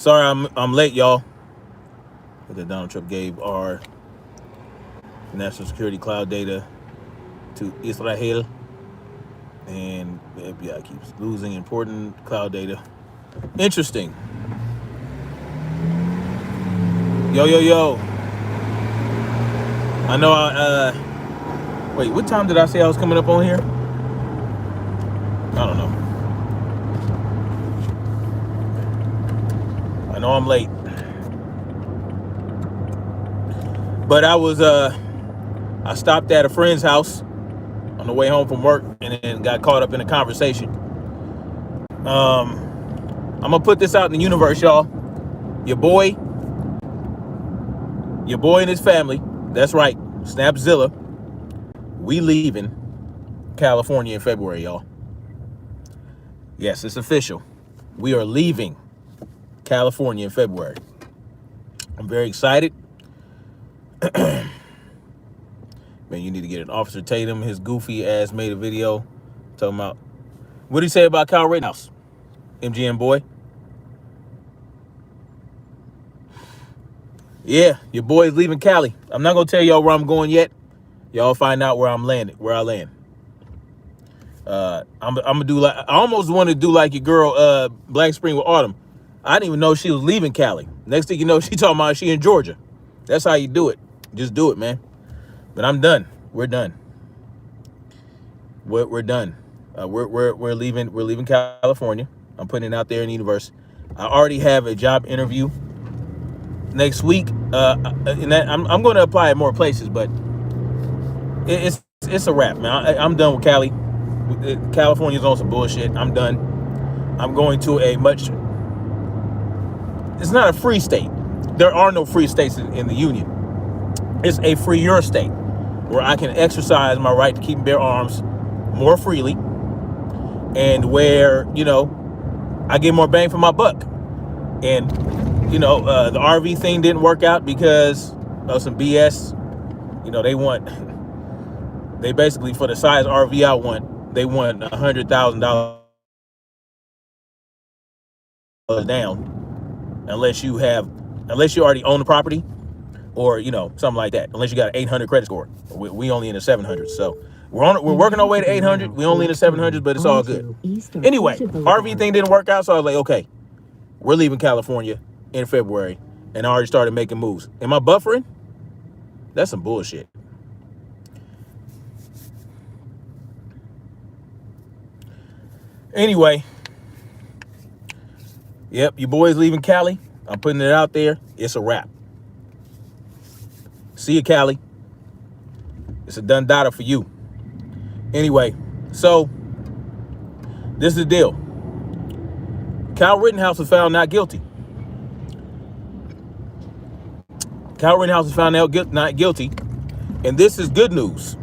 Sorry, I'm late, y'all. That Donald Trump gave our national security cloud data to Israel, and the FBI keeps losing important cloud data. Interesting. Yo, yo, yo. I know. Wait. What time did I say I was coming up on here? I don't know. I know I'm late, but I stopped at a friend's house on the way home from work and then got caught up in a conversation. I'm gonna put this out in the universe, y'all. Your boy and his family. That's right, Snapzilla. We leaving California in February, y'all. Yes, it's official. We are leaving California in February. I'm very excited. Man, you need to get an Officer Tatum. His goofy ass made a video talking about, what did he say about Kyle Rittenhouse? MGM boy. Yeah, your boy's leaving Cali. I'm not gonna tell y'all where I'm going yet. Y'all find out where I land. I'm gonna do like, I almost want to do like your girl, Black Spring with Autumn. I didn't even know she was leaving Cali. Next thing you know, she talking about she in Georgia. That's how you do it. Just do it, man. But I'm done. We're done. We're done. We're leaving California. I'm putting it out there in the universe. I already have a job interview next week. And I'm going to apply at more places, but it's a wrap, man. I'm done with Cali. California's on some bullshit. I'm done. I'm going to it's not a free state. There are no free states in the union. It's a freer state where I can exercise my right to keep and bear arms more freely, and where, I get more bang for my buck. And, the RV thing didn't work out because of some BS. They basically, for the size RV I want, they want $100,000 down, unless you already own the property, or something like that. Unless you got an 800 credit score. We only in the 700s, so we're working our way to 800. We only in the 700s, but it's all good. Anyway, RV thing didn't work out, so I was like, okay, we're leaving California in February, and I already started making moves. Am I buffering? That's some bullshit. Anyway, yep, your boy's leaving Cali. I'm putting it out there. It's a wrap. See you, Cali. It's a done data for you. Anyway, so this is the deal. Kyle Rittenhouse was found not guilty. Kyle Rittenhouse was found not guilty. And this is good news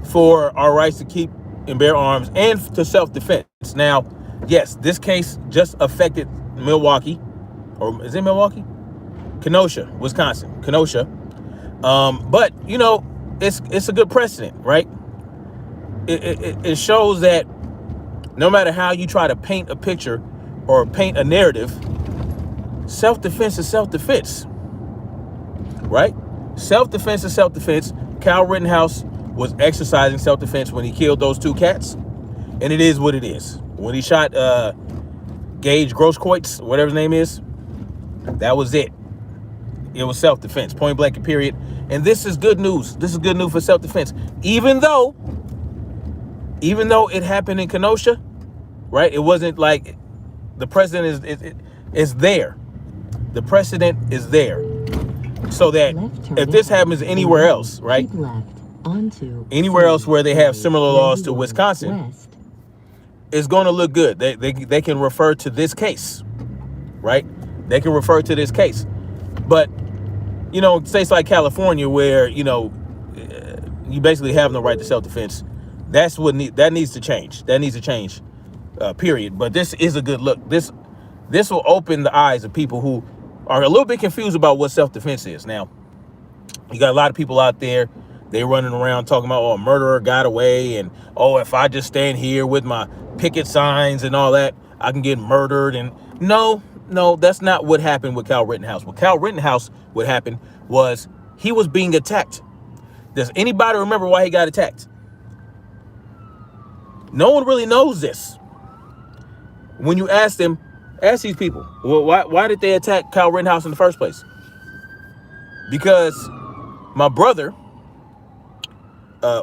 for our rights to keep and bear arms and to self-defense. Now, yes, this case just affected Milwaukee, or is it Milwaukee? Kenosha, Wisconsin. Kenosha. But, it's a good precedent, right? It shows that no matter how you try to paint a picture or paint a narrative, self-defense is self-defense, right? Self-defense is self-defense. Kyle Rittenhouse was exercising self-defense when he killed those two cats, and it is what it is. When he shot Gage Grosskreutz, whatever his name is, that was it. It was self-defense, point blank and period. And this is good news. This is good news for self-defense. Even though it happened in Kenosha, right? It wasn't like the precedent is there. The precedent is there. So that if this happens anywhere else, right? Anywhere else where they have similar laws to Wisconsin, it's going to look good. They can refer to this case, right? They can refer to this case. But, states like California where, you basically have no right to self-defense, that needs to change. That needs to change, period. But this is a good look. This will open the eyes of people who are a little bit confused about what self-defense is. Now, you got a lot of people out there, they running around talking about, a murderer got away, and, if I just stand here with my picket signs and all that, I can get murdered. And no, No, that's not what happened with Kyle Rittenhouse. What Kyle Rittenhouse, what happened was he was being attacked. Does anybody remember why he got attacked? No one really knows this. When you ask them, ask these people, well, why did they attack Kyle Rittenhouse in the first place? Because my brother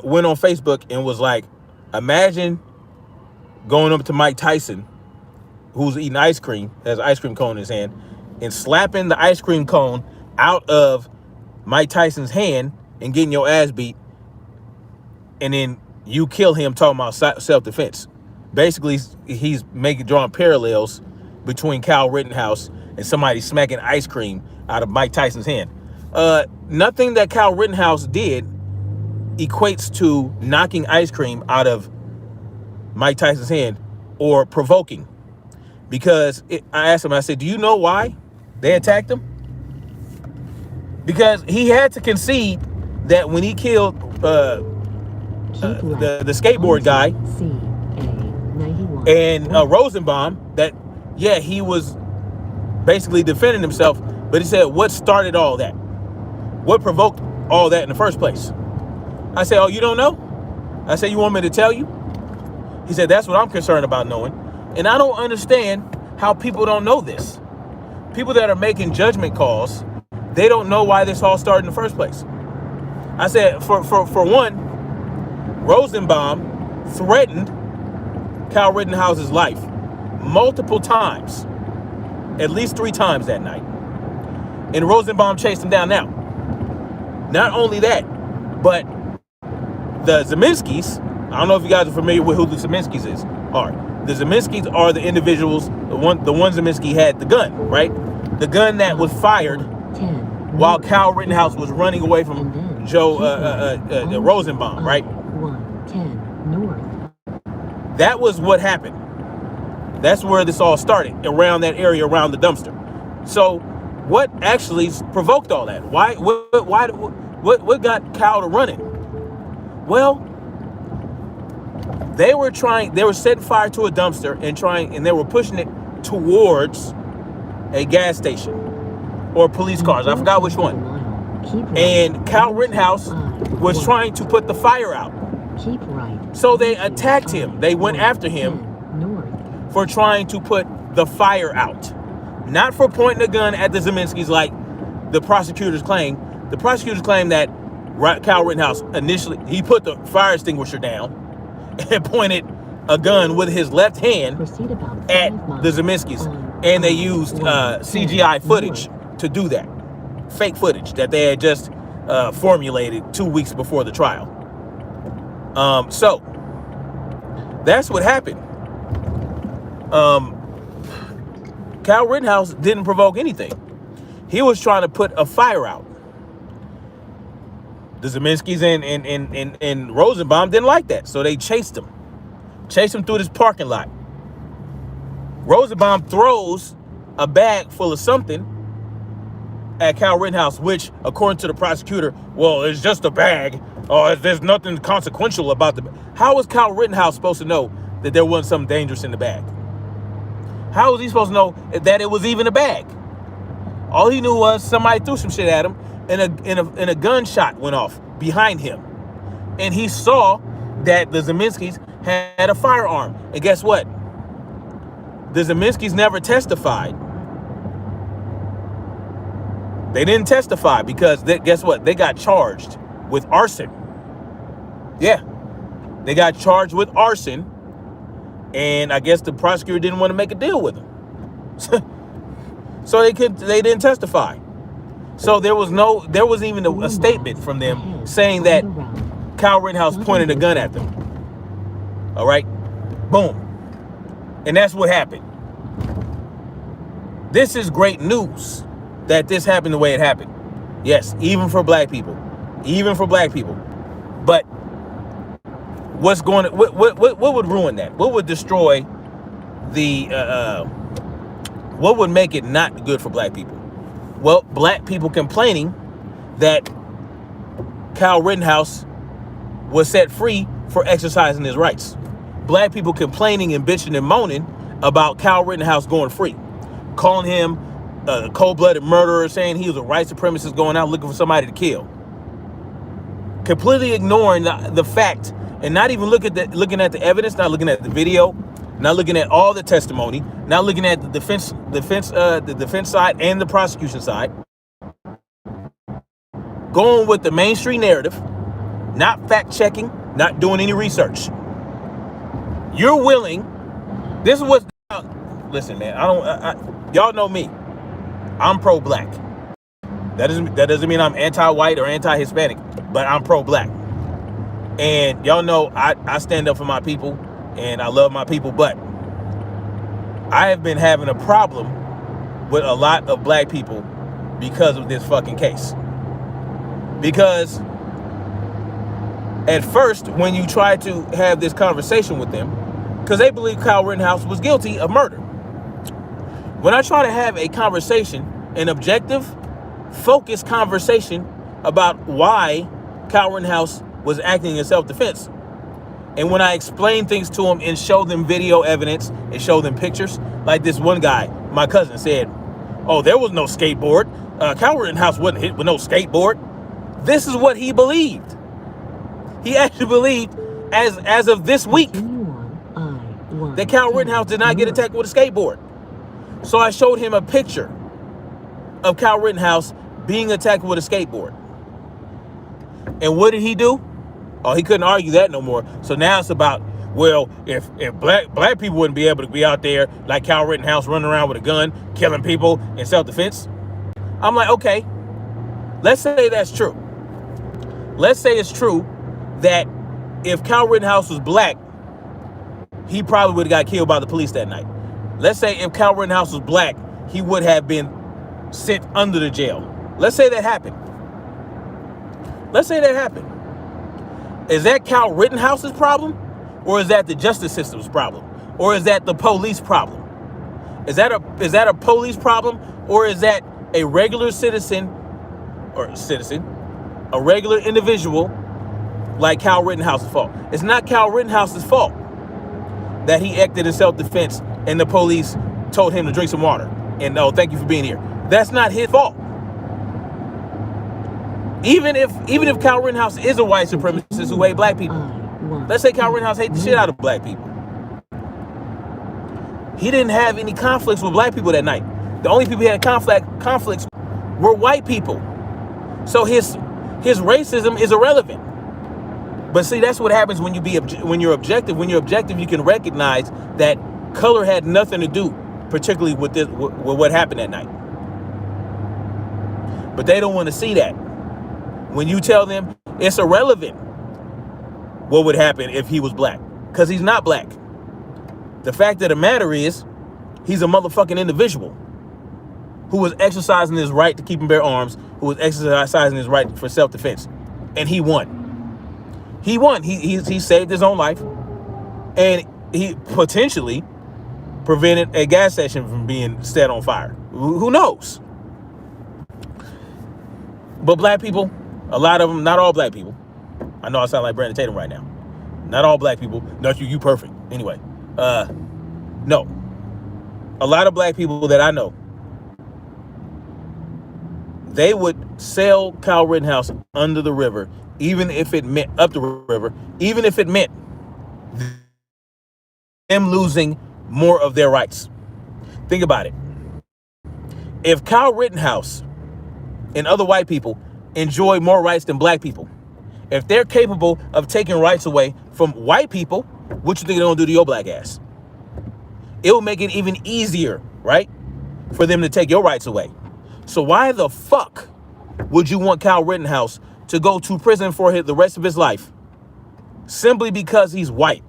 went on Facebook and was like, imagine going up to Mike Tyson, who's eating ice cream, has an ice cream cone in his hand, and slapping the ice cream cone out of Mike Tyson's hand and getting your ass beat, and then you kill him talking about self-defense. Basically, he's drawing parallels between Kyle Rittenhouse and somebody smacking ice cream out of Mike Tyson's hand. Nothing that Kyle Rittenhouse did equates to knocking ice cream out of Mike Tyson's hand or provoking. Because I asked him, I said, do you know why they attacked him? Because he had to concede that when he killed the skateboard guy and Rosenbaum, that, yeah, he was basically defending himself. But he said, what started all that? What provoked all that in the first place? I said, oh, you don't know? I said, you want me to tell you? He said, that's what I'm concerned about knowing. And I don't understand how people don't know this. People that are making judgment calls, they don't know why this all started in the first place. I said, for one, Rosenbaum threatened Kyle Rittenhouse's life multiple times, at least 3 times that night. And Rosenbaum chased him down. Now, not only that, but the Zeminskis, I don't know if you guys are familiar with who the Zeminskis are. The Zeminskis are the individuals, the one Zeminski had the gun, right? The gun that was fired while Kyle Rittenhouse was running away from Joe Rosenbaum, right? That was what happened. That's where this all started, around that area, around the dumpster. So what actually provoked all that? What got Kyle to running? Well, they were setting fire to a dumpster and they were pushing it towards a gas station or police cars. I forgot which one. And Kyle Rittenhouse was trying to put the fire out. So they attacked him. They went after him for trying to put the fire out. Not for pointing a gun at the Zeminskis like the prosecutors claim. The prosecutors claim that Kyle Rittenhouse initially, he put the fire extinguisher down and pointed a gun with his left hand at the Zeminskis. And they used CGI footage to do that. Fake footage that they had just formulated 2 weeks before the trial. So that's what happened. Kyle Rittenhouse didn't provoke anything. He was trying to put a fire out. The Zeminskis and Rosenbaum didn't like that, so they chased him through this parking lot. Rosenbaum throws a bag full of something at Kyle Rittenhouse, which, according to the prosecutor, well, it's just a bag. Oh, there's nothing consequential about the bag. How was Kyle Rittenhouse supposed to know that there wasn't something dangerous in the bag? How was he supposed to know that it was even a bag? All he knew was somebody threw some shit at him, and a gunshot went off behind him. And he saw that the Zeminskis had a firearm. And guess what? The Zeminskis never testified. They didn't testify because guess what? They got charged with arson. Yeah, they got charged with arson. And I guess the prosecutor didn't want to make a deal with them. So they didn't testify. So there wasn't even a statement from them saying that Kyle Rittenhouse pointed a gun at them. All right, boom. And that's what happened. This is great news that this happened the way it happened. Yes, even for black people. But what would ruin that? What would destroy what would make it not good for black people? Well, black people complaining that Kyle Rittenhouse was set free for exercising his rights. Black people complaining and bitching and moaning about Kyle Rittenhouse going free. calling him a cold-blooded murderer, saying he was a white supremacist going out looking for somebody to kill. Completely ignoring the fact and not even looking at the evidence, not looking at the video, not looking at all the testimony, not looking at the defense side and the prosecution side. Going with the mainstream narrative, not fact-checking, not doing any research. You're willing. This is what's. Listen, man. Y'all know me. I'm pro-black. That doesn't mean I'm anti-white or anti-Hispanic, but I'm pro-black. And y'all know I stand up for my people, and I love my people. But I have been having a problem with a lot of black people because of this fucking case. Because at first, when you try to have this conversation with them, because they believe Kyle Rittenhouse was guilty of murder. When I try to have a conversation, an objective, focused conversation about why Kyle Rittenhouse was acting in self-defense, and when I explain things to them and show them video evidence and show them pictures, like this one guy, my cousin, said, oh, there was no skateboard. Kyle Rittenhouse wasn't hit with no skateboard. This is what he believed. He actually believed, as of this week, that Kyle Rittenhouse did not get attacked with a skateboard. So I showed him a picture of Kyle Rittenhouse being attacked with a skateboard. And what did he do? Oh, he couldn't argue that no more. So now it's about, well, if black people wouldn't be able to be out there like Kyle Rittenhouse running around with a gun, killing people in self-defense. I'm like, okay, let's say that's true. Let's say it's true that if Kyle Rittenhouse was black, he probably would have got killed by the police that night. Let's say if Kyle Rittenhouse was black, he would have been sent under the jail. Let's say that happened. Let's say that happened. Is that Kyle Rittenhouse's problem? Or is that the justice system's problem? Or is that the police problem? Is that a police problem? Or is that a regular a regular individual like Kyle Rittenhouse's fault? It's not Kyle Rittenhouse's fault that he acted in self-defense and the police told him to drink some water and oh, thank you for being here. That's not his fault. Even if Kyle Rittenhouse is a white supremacist who hate black people, let's say Kyle Rittenhouse hates the shit out of black people. He didn't have any conflicts with black people that night. The only people he had conflicts were white people. So his racism is irrelevant. But see, that's what happens when you're objective. When you're objective, you can recognize that color had nothing to do, particularly with what happened that night. But they don't want to see that. When you tell them it's irrelevant what would happen if he was black, because he's not black. The fact of the matter is, he's a motherfucking individual who was exercising his right to keep and bear arms, who was exercising his right for self-defense, and he won. He won. He saved his own life, and he potentially prevented a gas station from being set on fire. Who knows? But black people, a lot of them, not all black people. I know I sound like Brandon Tatum right now. Not all black people. Not you perfect. Anyway, no. A lot of black people that I know, they would sell Kyle Rittenhouse under the river, even if it meant up the river, even if it meant them losing more of their rights. Think about it. If Kyle Rittenhouse and other white people enjoy more rights than black people, if they're capable of taking rights away from white people, what you think they're gonna do to your black ass? It will make it even easier, right, for them to take your rights away. So why the fuck would you want Kyle Rittenhouse to go to prison for the rest of his life simply because he's white?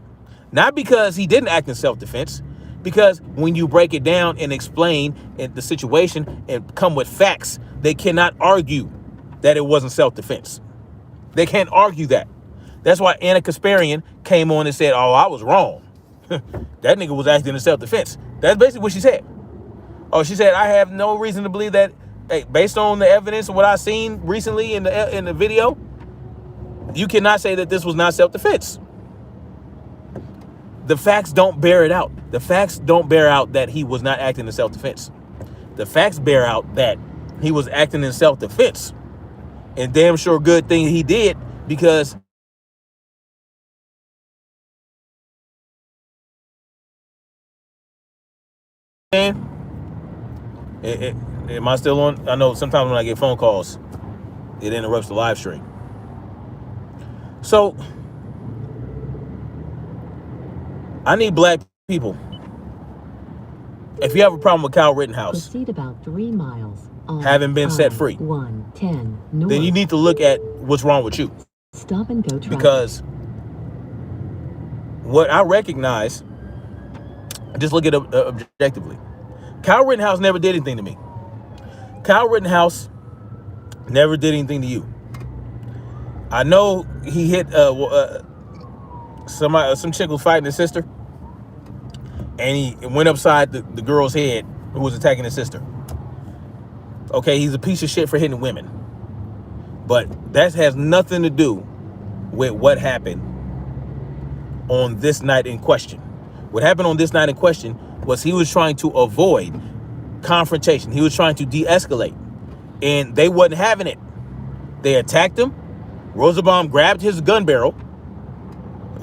Not because he didn't act in self-defense, because when you break it down and explain the situation and come with facts, they cannot argue that it wasn't self-defense. They can't argue that. That's why Anna Kasparian came on and said, oh, I was wrong. That nigga was acting in self-defense. That's basically what she said. Oh, she said, I have no reason to believe that, hey, based on the evidence of what I've seen recently in the video, you cannot say that this was not self-defense. The facts don't bear it out. The facts don't bear out that he was not acting in self-defense. The facts bear out that he was acting in self-defense. And damn sure good thing he did, because am I still on? I know sometimes when I get phone calls, it interrupts the live stream. So I need black people. If you have a problem with Kyle Rittenhouse, proceed about 3 miles having been set free, 110 north, then you need to look at what's wrong with you. Stop and go traffic. Because what I recognize, just look at it objectively. Kyle Rittenhouse never did anything to me. Kyle Rittenhouse never did anything to you. I know he hit some chick was fighting his sister, and he went upside the girl's head who was attacking his sister. Okay, he's a piece of shit for hitting women. But that has nothing to do with what happened on this night in question. What happened on this night in question was he was trying to avoid confrontation. He was trying to de-escalate. And they wasn't having it. They attacked him. Rosenbaum grabbed his gun barrel,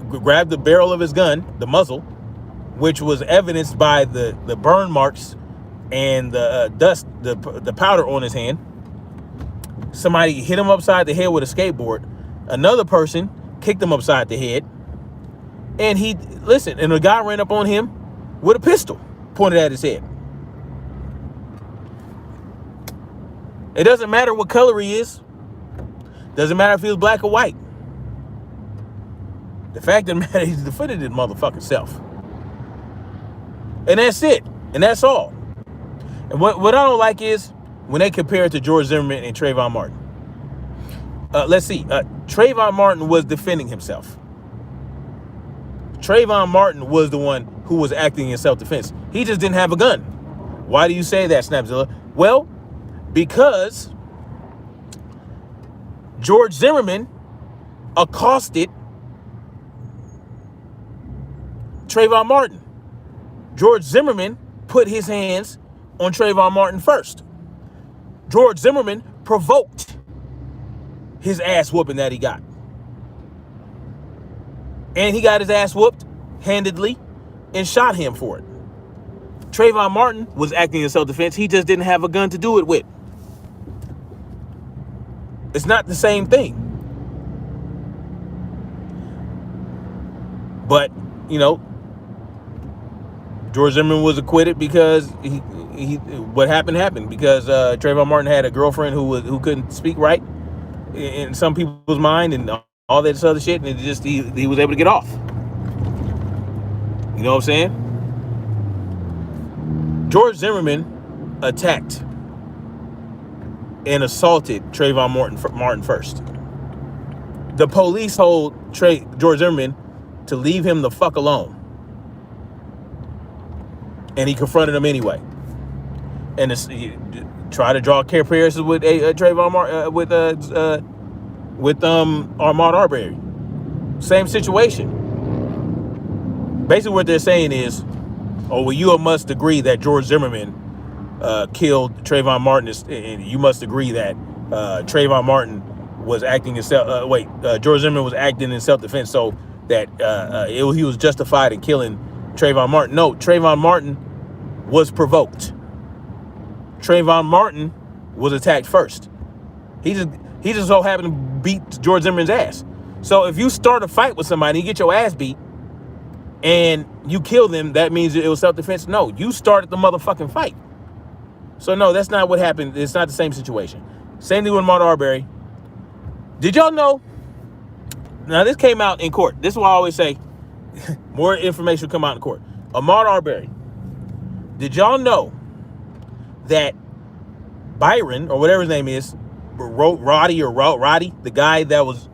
grabbed the barrel of his gun, the muzzle, which was evidenced by the burn marks and the dust, the powder on his hand. Somebody hit him upside the head with a skateboard. Another person kicked him upside the head. And and a guy ran up on him with a pistol pointed at his head. It doesn't matter what color he is. Doesn't matter if he was black or white. The fact of the matter, he's defended his motherfucking self. And that's it. And that's all. And what I don't like is when they compare it to George Zimmerman and Trayvon Martin. Let's see. Trayvon Martin was defending himself. Trayvon Martin was the one who was acting in self-defense. He just didn't have a gun. Why do you say that, Snapzilla? Well, because George Zimmerman accosted Trayvon Martin. George Zimmerman put his hands on Trayvon Martin first. George Zimmerman provoked his ass whooping that he got. And he got his ass whooped handedly and shot him for it. Trayvon Martin was acting in self-defense. He just didn't have a gun to do it with. It's not the same thing. But, George Zimmerman was acquitted because what happened because Trayvon Martin had a girlfriend who couldn't speak right in some people's mind and all that other shit, and he was able to get off. You know what I'm saying? George Zimmerman attacked and assaulted Trayvon Martin first. The police told George Zimmerman to leave him the fuck alone. And he confronted him anyway. And he tried to draw comparisons with Trayvon Martin, with Ahmaud Arbery. Same situation. Basically what they're saying is, you must agree that George Zimmerman killed Trayvon Martin, and you must agree that Trayvon Martin was acting in George Zimmerman was acting in self-defense, so that he was justified in killing Trayvon Martin. No, Trayvon Martin was provoked. Trayvon Martin was attacked first. He just so happened to beat George Zimmerman's ass. So if you start a fight with somebody, you get your ass beat, and you kill them, that means it was self-defense? No, you started the motherfucking fight. So no, that's not what happened. It's not the same situation. Same thing with Ahmaud Arbery. Did y'all know? Now this came out in court. This is why I always say more information will come out in court. Ahmaud Arbery. Did y'all know that Byron, or whatever his name is, Roddy, the guy that was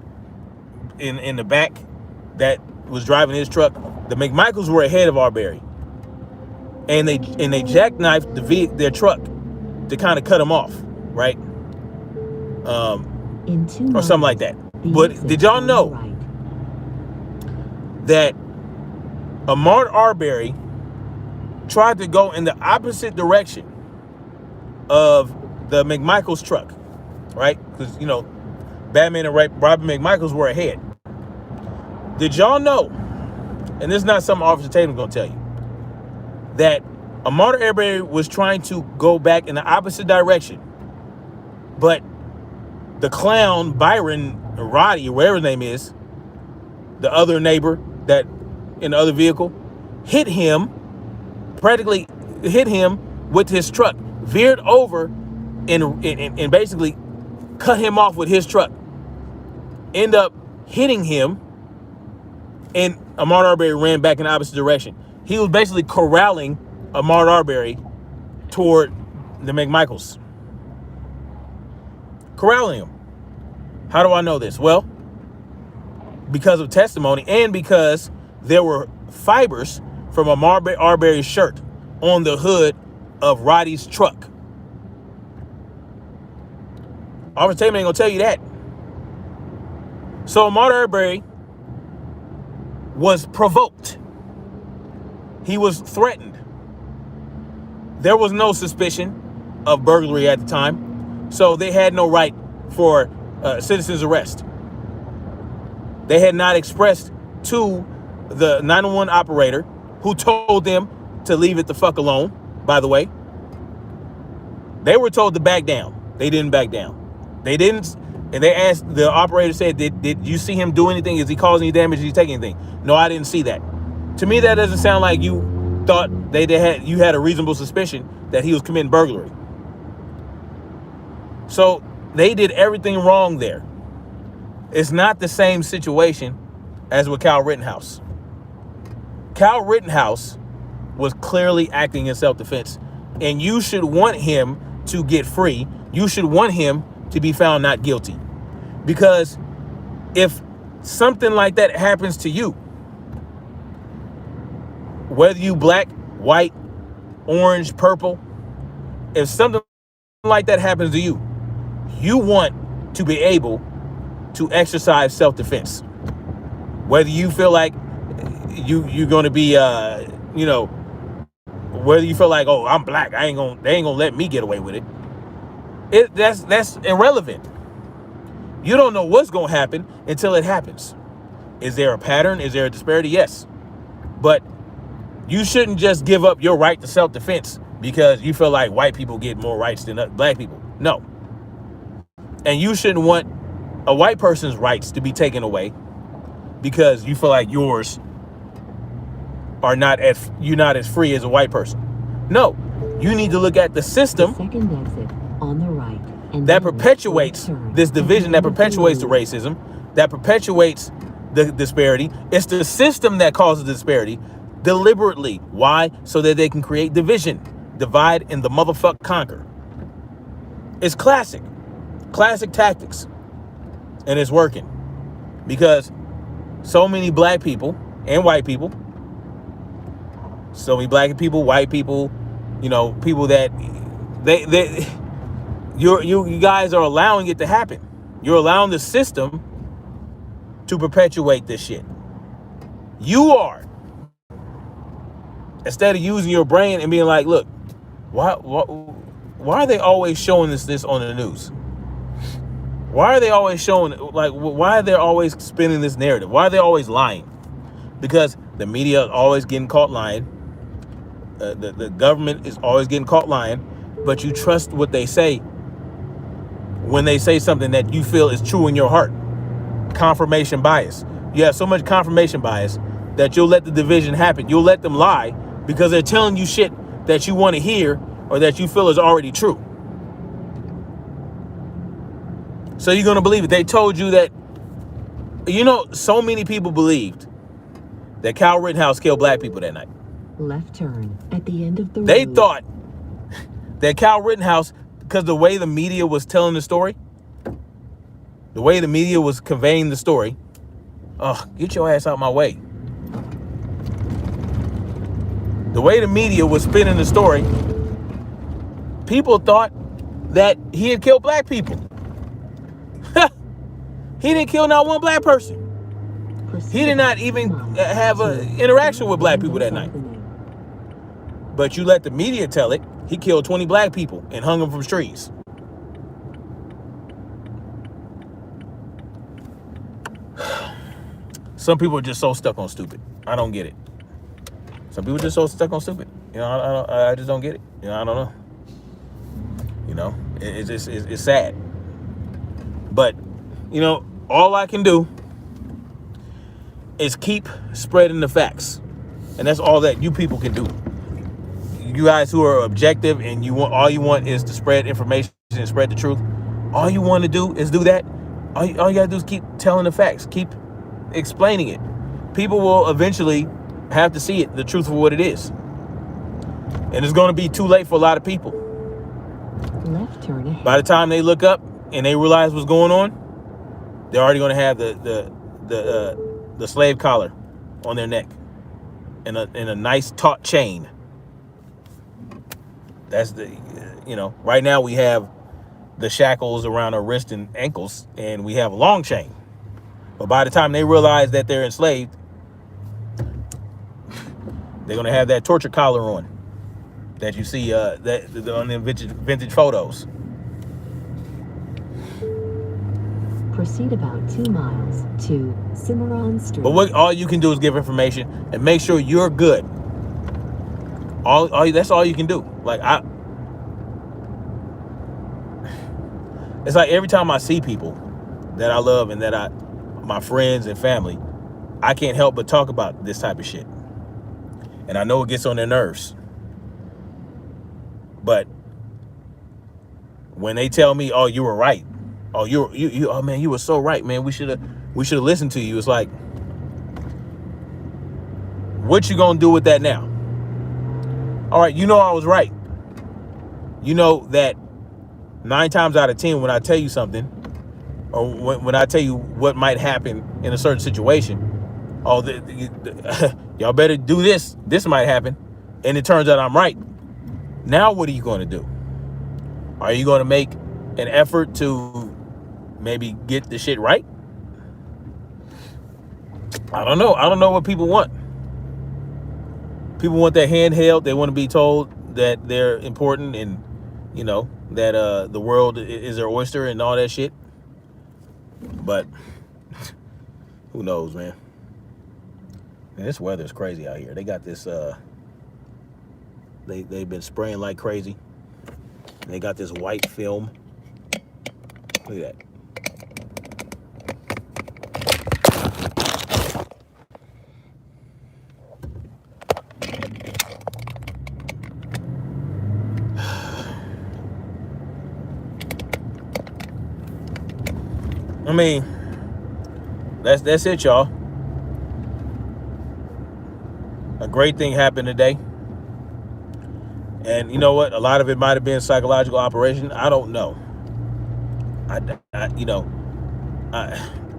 in the back that was driving his truck, the McMichaels were ahead of Arbery, and they jackknifed their truck to kind of cut him off, right? Or something like that. But did y'all know that Ahmaud Arbery tried to go in the opposite direction of the McMichaels truck, right? Because, you know, Batman and Robin McMichaels were ahead. Did y'all know, and this is not something Officer Tatum's going to tell you, that Ahmaud Arbery was trying to go back in the opposite direction, but the clown, Byron Roddy, or whatever his name is, the other neighbor that in the other vehicle, practically hit him with his truck, veered over and basically cut him off with his truck, end up hitting him, and Ahmaud Arbery ran back in the opposite direction. He was basically corralling Ahmaud Arbery toward the McMichaels. Corralling him. How do I know this? Well, because of testimony and because there were fibers from Ahmaud Arbery's shirt on the hood of Roddy's truck. Officer Tatum ain't gonna tell you that. So Ahmaud Arbery was provoked. He was threatened. There was no suspicion of burglary at the time, so they had no right for citizen's arrest. They had not expressed to the 911 operator, who told them to leave it the fuck alone, by the way. They were told to back down. They didn't back down. They didn't, and they asked, the operator said, did you see him do anything? Is he causing any damage? Is he taking anything? No, I didn't see that. To me, that doesn't sound like you thought you had a reasonable suspicion that he was committing burglary. So they did everything wrong there. It's not the same situation as with Kyle Rittenhouse. Kyle Rittenhouse was clearly acting in self-defense, and you should want him to get free. You should want him to be found not guilty. Because if something like that happens to you, whether you black, white, orange, purple, if something like that happens to you, you want to be able to exercise self-defense. Whether you feel like you're going to be, whether you feel like, oh, I'm black, they ain't gonna let me get away with it. That's irrelevant. You don't know what's going to happen until it happens. Is there a pattern? Is there a disparity? Yes. But you shouldn't just give up your right to self-defense because you feel like white people get more rights than black people. No. And you shouldn't want a white person's rights to be taken away because you feel like yours are you're not as free as a white person. No. You need to look at the system Second exit on the right, and that perpetuates this division, that perpetuates the racism, that perpetuates the disparity. It's the system that causes disparity deliberately. Why? So that they can create division, divide, and the motherfuck conquer. It's classic tactics, and it's working because so many black people and white people, so many black people, white people, people that you guys are allowing it to happen. You're allowing the system to perpetuate this shit. You are. Instead of using your brain and being like, look, why are they always showing this on the news? Why are they always showing, why are they always spinning this narrative? Why are they always lying? Because the media is always getting caught lying. The government is always getting caught lying, but you trust what they say when they say something that you feel is true in your heart. Confirmation bias. You have so much confirmation bias that you'll let the division happen. You'll let them lie because they're telling you shit that you want to hear or that you feel is already true. So you're going to believe it. They told you that, so many people believed that Kyle Rittenhouse killed black people that night. Left turn at the end of the road. They thought that Kyle Rittenhouse, because the way the media was telling the story, the way the media was conveying the story, get your ass out my way. The way the media was spinning the story, people thought that he had killed black people. He didn't kill not one black person. He did not even have an interaction with black people that night. But you let the media tell it, He killed 20 black people and hung them from trees. Some people are just so stuck on stupid. I don't get it. Some people are just so stuck on stupid. You know, I just don't get it. You know, I don't know. You know, it's sad. But, you know, all I can do is keep spreading the facts. And that's all that you people can do. You guys who are objective and all you want is to spread information and spread the truth. All you want to do is do that. All you gotta do is keep telling the facts. Keep explaining it. People will eventually have to see it, the truth for what it is. And it's going to be too late for a lot of people. Left turn ahead. By the time they look up and they realize what's going on, they're already going to have the slave collar on their neck and a nice taut chain. That's right now we have the shackles around our wrists and ankles, and we have a long chain. But by the time they realize that they're enslaved, they're going to have that torture collar on that you see on the vintage photos. Proceed about 2 miles to Cimarron Street. But all you can do is give information and make sure you're good. That's all you can do. It's like every time I see people that I love and my friends and family, I can't help but talk about this type of shit. And I know it gets on their nerves. But when they tell me, "Oh, you were right. Oh, oh man, you were so right, man. We should have listened to you." It's like, what you gonna do with that now? All right, you know I was right. You know that 9 times out of 10, when I tell you something, or when I tell you what might happen in a certain situation, y'all better do this. This might happen, and it turns out I'm right. Now, what are you going to do? Are you going to make an effort to maybe get the shit right? I don't know. I don't know what people want. People want their hand held. They want to be told that they're important and, that the world is their oyster and all that shit. But who knows, man? And this weather is crazy out here. They got this, they've been spraying like crazy. They got this white film. Look at that. I mean, that's it, y'all. A great thing happened today. And you know what? A lot of it might have been psychological operation. I don't know. I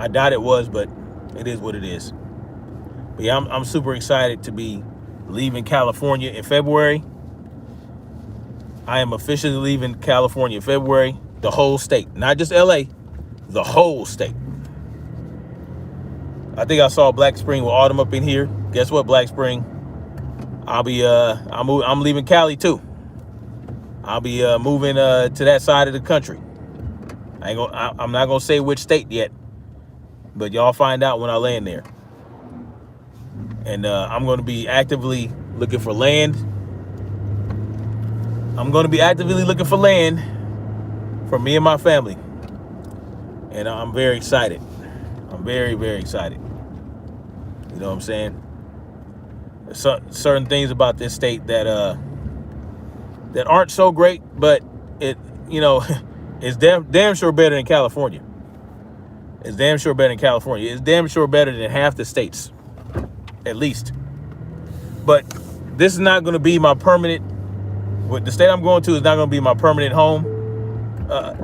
doubt it was, but it is what it is. But yeah, I'm super excited to be leaving California in February. I am officially leaving California in February. The whole state, not just LA, the whole state. I think I saw Black Spring with Autumn up in here. Guess what, Black Spring? I'm leaving Cali too. I'll be moving to that side of the country. I'm not gonna say which state yet, but y'all find out when I land there. And I'm gonna be actively looking for land. I'm gonna be actively looking for land for me and my family. And I'm very excited. I'm very, very excited. You know what I'm saying? Certain things about this state that aren't so great, but it's damn sure better than California. It's damn sure better than California. It's damn sure better than half the states, at least. But this is not going to be my permanent. The state I'm going to is not going to be my permanent home,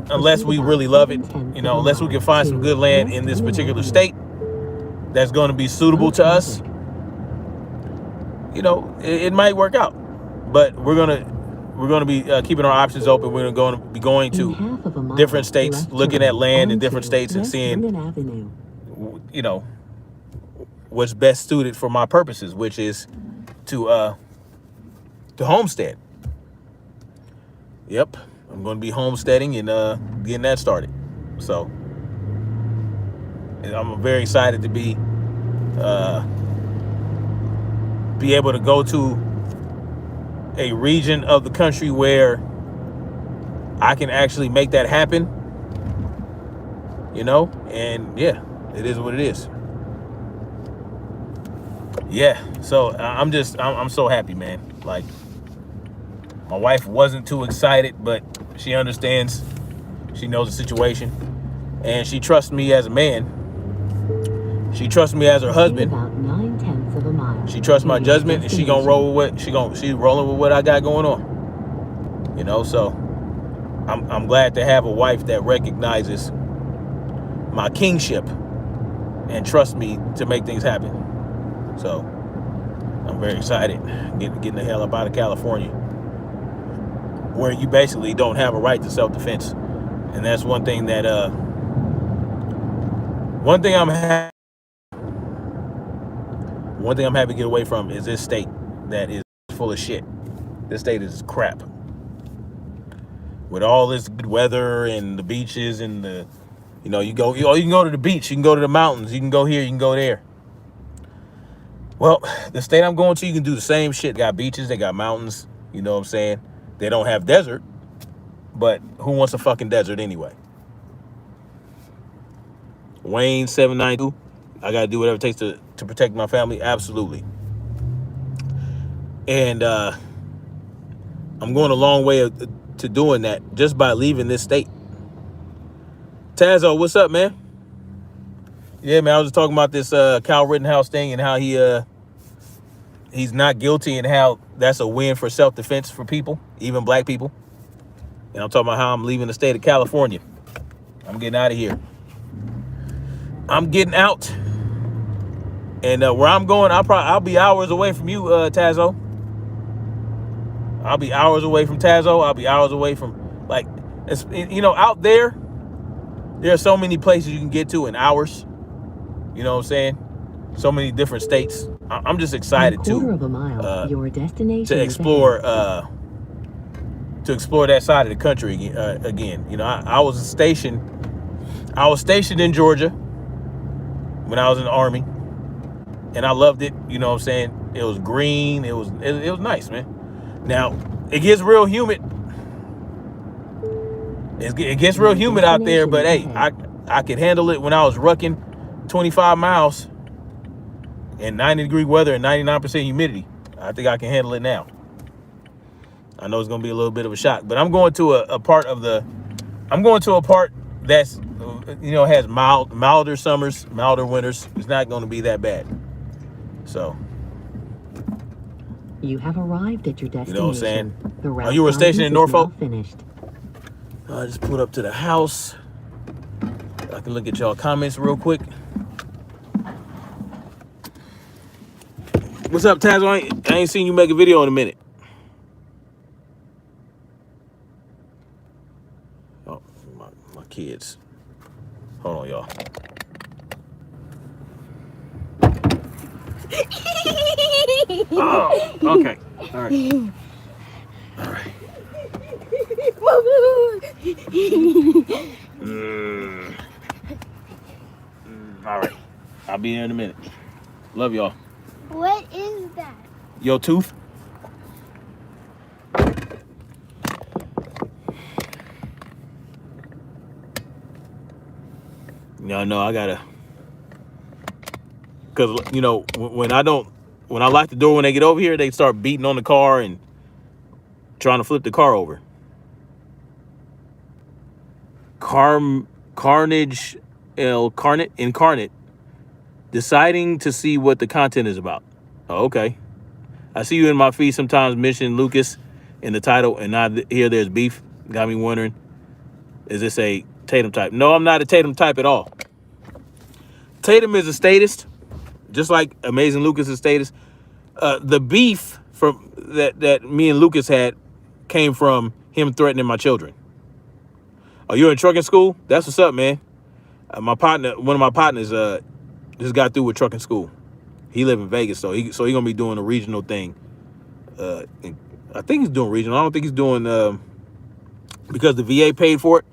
unless we really love it. Unless we can find some good land in this particular state that's going to be suitable to us. It might work out, but we're gonna be keeping our options open. We're going to be going to different states, looking at land in different states and seeing, what's best suited for my purposes, which is to homestead. Yep, I'm going to be homesteading and getting that started. So and I'm very excited to be able to go to a region of the country where I can actually make that happen, and yeah, it is what it is. Yeah, so I'm so happy, man. Like, my wife wasn't too excited, but she understands. She knows the situation, and she trusts me as a man. She trusts me as her husband. About 9/10 of a mile. She trusts my judgment, and she gonna roll with what she's rolling with what I got going on. So I'm glad to have a wife that recognizes my kingship and trusts me to make things happen. So I'm very excited getting the hell up out of California, where you basically don't have a right to self-defense. And that's one thing that one thing I'm happy to get away from is this state that is full of shit. This state is crap. With all this good weather and the beaches and you can go to the beach, you can go to the mountains, you can go here, you can go there. Well, the state I'm going to, you can do the same shit. They got beaches, they got mountains, you know what I'm saying? They don't have desert, but who wants a fucking desert anyway? Wayne 792, I gotta do whatever it takes to protect my family, absolutely. And I'm going a long way to doing that just by leaving this state. Tazo, what's up, man? Yeah, man, I was just talking about this Kyle Rittenhouse thing and how he's not guilty and how that's a win for self-defense for people, even black people. And I'm talking about how I'm leaving the state of California. I'm getting out of here. I'm getting out. And where I'm going, I'll be hours away from you, Tazo. I'll be hours away from Tazo. I'll be hours away from, like, out there are so many places you can get to in hours. You know what I'm saying? So many different states. I'm just excited your destination to explore that side of the country again. I was stationed in Georgia when I was in the Army, and I loved it. You know what I'm saying? It was green. It was nice, man. Now it gets real humid. It gets real humid out there, but hey, I could handle it when I was rucking 25 miles and 90-degree weather and 99% humidity. I think I can handle it now. I know it's going to be a little bit of a shock, but I'm going to a part that's, has milder summers, milder winters. It's not going to be that bad. So, you have arrived at your destination. you know what I'm saying? You were stationed in Norfolk? Finished. I just pulled up to the house. I can look at y'all comments real quick. What's up, Taz? I ain't seen you make a video in a minute. Oh, my kids. Hold on, y'all. Oh, okay. All right. All right. All right. I'll be here in a minute. Love y'all. What is that? Your tooth? No, I gotta, because when I lock the door when they get over here, they start beating on the car and trying to flip the car over. Carnage incarnate, deciding to see what the content is about. Oh, okay. I see you in my feed sometimes mention Lucas in the title, and now here there's beef. Got me wondering, is this a Tatum type? No, I'm not a Tatum type at all. Tatum is a statist, just like Amazing Lucas is a statist. The beef from that me and Lucas had came from him threatening my children. Oh, you're in trucking school? That's what's up, man. One of my partners, just got through with trucking school. He live in Vegas, so he gonna be doing a regional thing. I think he's doing regional. I don't think he's doing because the VA paid for it.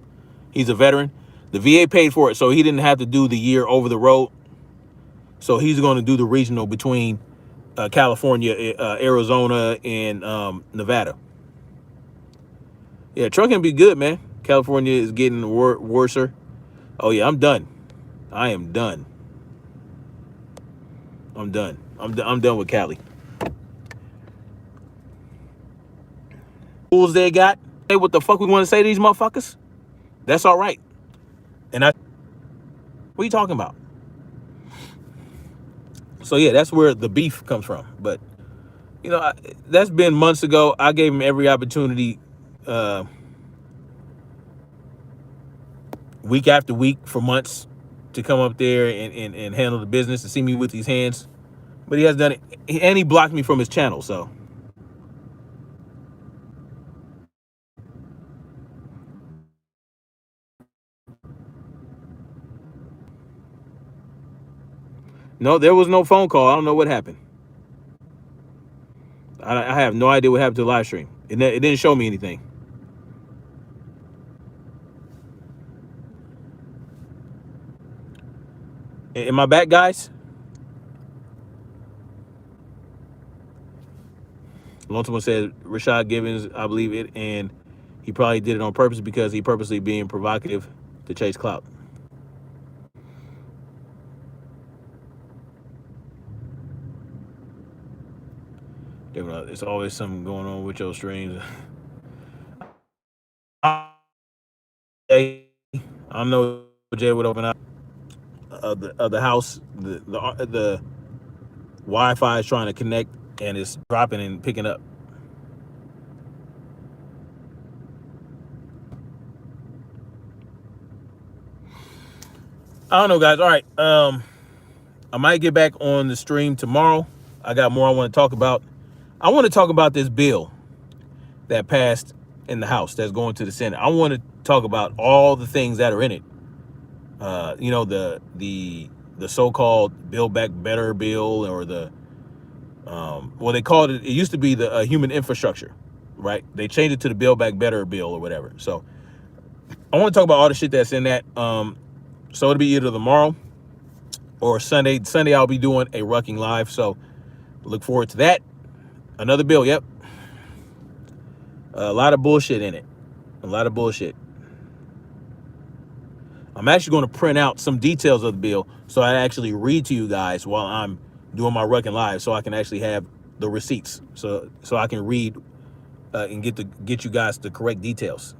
He's a veteran. The VA paid for it, so he didn't have to do the year over the road. So he's going to do the regional between California, Arizona, and Nevada. Yeah, trucking be good, man. California is getting worser. Oh yeah, I'm done. I am done. I'm done. I'm done with Cali. Rules they got. Hey, what the fuck we want to say to these motherfuckers? That's all right. And what are you talking about? So yeah, that's where the beef comes from. But you know, that's been months ago. I gave him every opportunity, week after week for months, to come up there and handle the business, to see me with these hands. But he has done it, and he blocked me from his channel. So no, there was no phone call. I don't know what happened. I have no idea what happened to the live stream. It didn't show me anything. Am I back, guys? Someone said Rashad Givens, I believe it, and he probably did it on purpose because he purposely being provocative to chase clout. It's always something going on with your streams. I know Jay would open up the house. The Wi-Fi is trying to connect and it's dropping and picking up. I don't know, guys. All right. I might get back on the stream tomorrow. I got more I want to talk about. I want to talk about this bill that passed in the House that's going to the Senate. I want to talk about all the things that are in it. You know, the so-called Build Back Better bill, or the well, they called it. It used to be the human infrastructure, right? They changed it to the Build Back Better bill or whatever. So I want to talk about all the shit that's in that. So it'll be either tomorrow or Sunday. Sunday I'll be doing a Rucking Live. So look forward to that. Another bill. Yep. A lot of bullshit in it. A lot of bullshit. I'm actually going to print out some details of the bill so I actually read to you guys while I'm doing my Rucking Live, so I can actually have the receipts, so I can read and get you guys the correct details.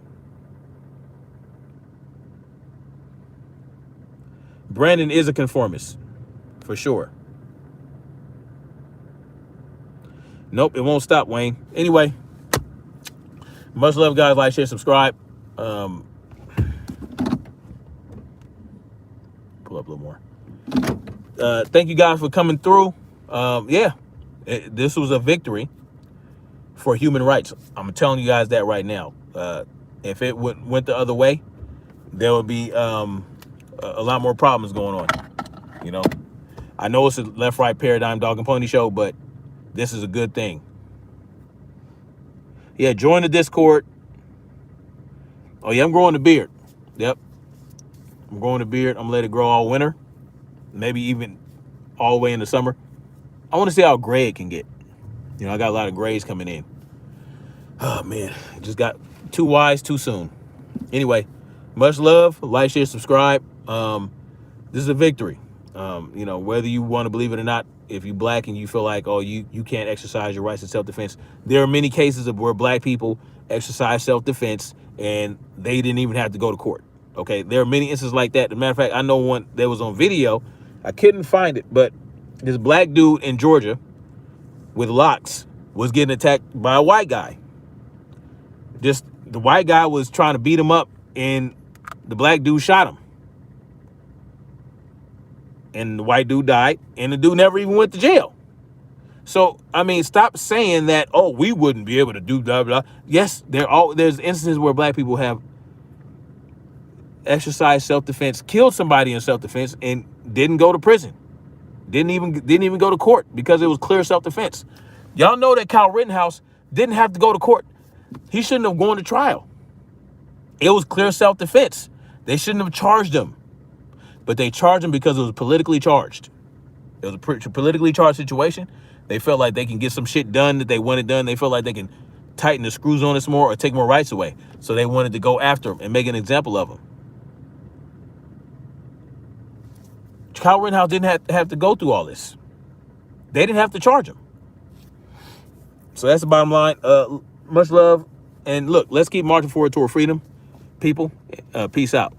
Brandon is a conformist, for sure. Nope, it won't stop, Wayne. Anyway, much love, guys. Like, share, subscribe. Pull up a little more. Thank you guys for coming through. Yeah, this was a victory for human rights. I'm telling you guys that right now. If it went the other way, there would be a lot more problems going on. You know, I know it's a left-right paradigm dog and pony show, but this is a good thing. Yeah, join the Discord. Oh yeah, I'm growing the beard. Yep, I'm growing the beard. I'm gonna let it grow all winter, maybe even all the way in the summer. I want to see how gray it can get. You know, I got a lot of grays coming in. Oh man, just got too wise too soon. Anyway, much love. Like, share, subscribe. This is a victory. You know, whether you want to believe it or not, if you're black and you feel like, oh, you can't exercise your rights in self-defense, there are many cases of where black people exercise self-defense and they didn't even have to go to court. Okay, there are many instances like that. As a matter of fact, I know one that was on video. I couldn't find it, but this black dude in Georgia with locks was getting attacked by a white guy. Just the white guy was trying to beat him up and the black dude shot him. And the white dude died, and the dude never even went to jail. So, I mean, stop saying that, oh, we wouldn't be able to do blah, blah. Yes, there's instances where black people have exercised self-defense, killed somebody in self-defense, and didn't go to prison. Didn't even go to court because it was clear self-defense. Y'all know that Kyle Rittenhouse didn't have to go to court. He shouldn't have gone to trial. It was clear self-defense. They shouldn't have charged him, but they charged him because it was politically charged. It was a politically charged situation. They felt like they can get some shit done that they wanted done. They felt like they can tighten the screws on us more or take more rights away. So they wanted to go after him and make an example of him. Kyle Rittenhouse didn't have to go through all this. They didn't have to charge him. So that's the bottom line. Much love. And look, let's keep marching forward toward freedom. People, peace out.